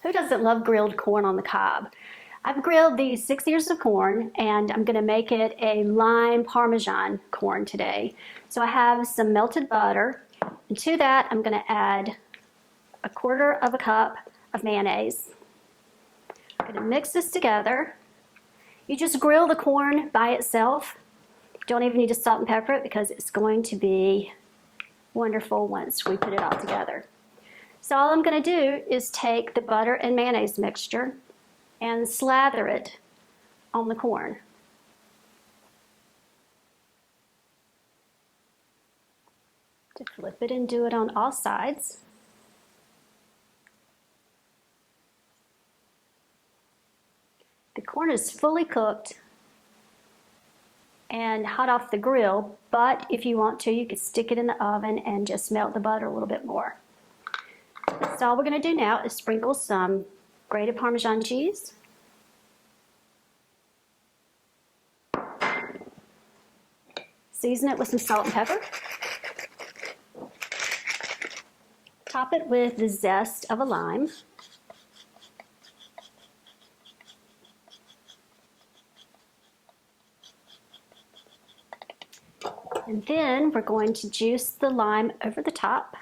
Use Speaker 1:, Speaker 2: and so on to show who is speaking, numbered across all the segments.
Speaker 1: Who doesn't love grilled corn on the cob? I've grilled these 6 ears of corn, and I'm gonna make it a lime Parmesan corn today. So I have some melted butter, and to that I'm gonna add 1/4 cup of mayonnaise. I'm gonna mix this together. You just grill the corn by itself. Don't even need to salt and pepper it because it's going to be wonderful once we put it all together. So all I'm gonna do is take the butter and mayonnaise mixture and slather it on the corn. To flip it and do it on all sides. The corn is fully cooked and hot off the grill, but if you want to, you could stick it in the oven and just melt the butter a little bit more. So all we're going to do now is sprinkle some grated Parmesan cheese. Season it with some salt and pepper. Top it with the zest of a lime. And then we're going to juice the lime over the top.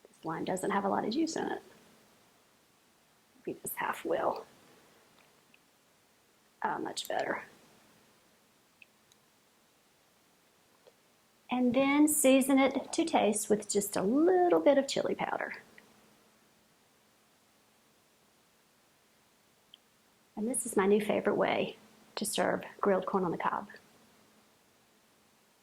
Speaker 1: This lime doesn't have a lot of juice in it. Maybe this half will. Much better. And then season it to taste with just a little bit of chili powder. And this is my new favorite way to serve grilled corn on the cob.